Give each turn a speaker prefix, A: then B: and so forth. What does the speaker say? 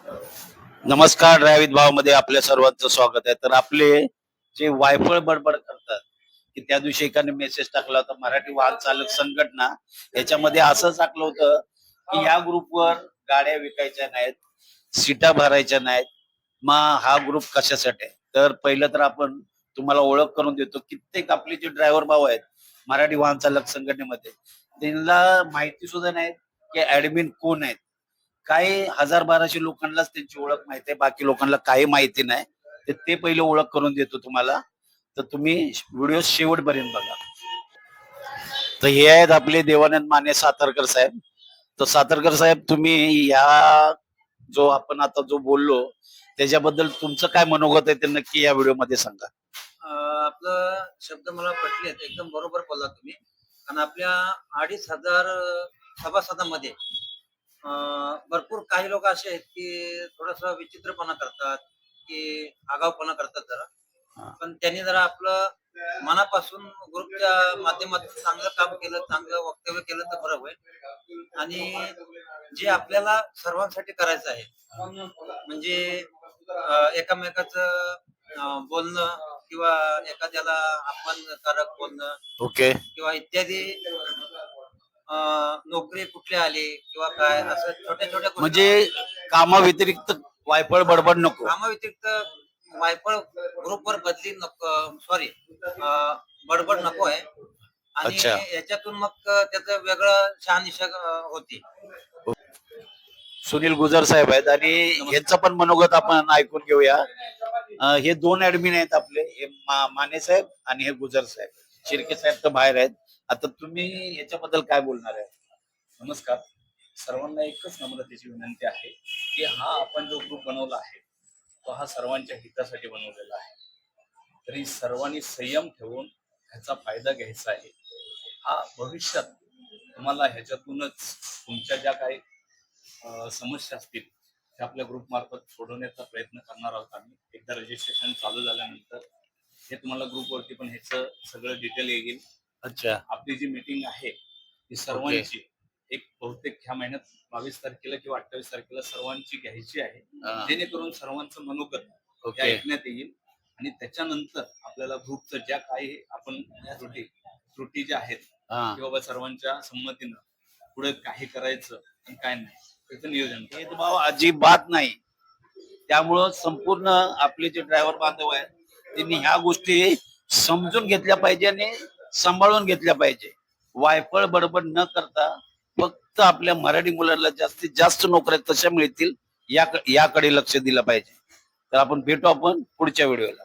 A: नमस्कार. ड्रायव्हित भावामध्ये आपल्या सर्वांचं स्वागत आहे. तर आपले जे वायफळ बडबड करतात की त्या दिवशी एकाने मेसेज टाकला होता, मराठी वाहन चालक संघटना याच्यामध्ये असं टाकलं होतं की या ग्रुपवर गाड्या विकायच्या नाहीत, सीटा भरायच्या नाहीत. मग हा ग्रुप कशासाठी आहे? तर पहिलं तर आपण तुम्हाला ओळख करून देतो. कित्येक आपले जे ड्रायव्हर भाऊ आहेत मराठी वाहन चालक संघटनेमध्ये, त्यांना माहिती सुद्धा नाही की ऍडमिन कोण आहेत. काही 1000-1200 लोकांनाच त्यांची ओळख माहिती आहे, बाकी लोकांना काही माहिती नाही. तर ते पहिले ओळख करून देतो तुम्हाला. तर तुम्ही व्हिडिओ शेवटपर्यंत बघा. तर हे आहेत आपले देवानंद माने सातारकर साहेब. तर सातारकर साहेब, तुम्ही या जो आपण आता जो बोललो त्याच्याबद्दल तुमचं काय मनोगत आहे ते नक्की या व्हिडिओ मध्ये सांगा.
B: आपलं शब्द मला पटलेत, एकदम बरोबर बोलला तुम्ही. आणि आपल्या 2,500 सभासदांमध्ये भरपूर काही लोक असे आहेत की थोडासा विचित्रपणा करतात, की आगाऊपणा करतात जरा. पण त्यांनी जरा आपलं मनापासून ग्रुपच्या माध्यमातून चांगलं काम केलं, चांगलं वक्तव्य केलं तर बरं होईल. आणि जे आपल्याला सर्वांसाठी करायचं आहे, म्हणजे एकमेकाचं बोलणं किंवा एखाद्याला अपमानकारक बोलणं
A: ओके.
B: किंवा इत्यादी, नोकरी कुठली आली किंवा काय असं छोट्या छोट्या
A: म्हणजे कामाव्यतिरिक्त वायफळ बडबड नको.
B: कामाव्यतिरिक्त वायफळ ग्रुपवर बदली नको, सॉरी, बडबड नको आहे. आणि
A: अच्छा.
B: याच्यातून मग त्याचं वेगळं शहानिशा होती.
A: सुनील गुजर साहेब आहेत आणि यांचं पण मनोगत आपण ऐकून घेऊया. हे दोन ऍडमिन आहेत आपले, हे माने साहेब आणि हे गुजर साहेब. शिर्के साहेब तर बाहेर आहेत. आता तुम्ही याच्याबद्दल काय बोलणार आहे?
C: नमस्कार. सर्वांना एकच नम्रतेची विनंती आहे की हा आपण जो ग्रुप बनवला आहे तो हा सर्वांच्या हितासाठी बनवलेला आहे. तरी सर्वांनी संयम ठेवून ह्याचा फायदा घ्यायचा आहे. हा भविष्यात तुम्हाला ह्याच्यातूनच तुमच्या ज्या काही समस्या असतील त्या आपल्या ग्रुप मार्फत सोडवण्याचा प्रयत्न करणार आहोत आम्ही. एकदा रजिस्ट्रेशन चालू झाल्यानंतर हे तुम्हाला ग्रुपवरती पण ह्याचं सगळं डिटेल येईल.
A: अच्छा.
C: आपली जी मीटिंग आहे ती सर्वांची एक बहुतेक ह्या महिन्यात 22 तारखेला किंवा 28 तारखेला सर्वांची घ्यायची आहे, जेणेकरून सर्वांचं मनोगत ऐकण्यात येईल. आणि त्याच्यानंतर आपल्याला ग्रुपचं ज्या काही आपण त्रुटी ज्या आहेत की बाबा सर्वांच्या संमतीनं पुढे काही करायचं आणि काय नाही त्याचं नियोजन.
A: भेदभाव अजिबात नाही. त्यामुळं संपूर्ण आपले जे ड्रायव्हर बांधव आहेत त्यांनी ह्या गोष्टी समजून घेतल्या पाहिजे आणि सांभाळून घेतल्या पाहिजे. वायफळ बडबड न करता फक्त आपल्या मराठी मुलांना जास्तीत जास्त नोकऱ्या कशा मिळतील याकडे लक्ष दिलं पाहिजे. तर आपण भेटू आपण पुढच्या व्हिडिओला.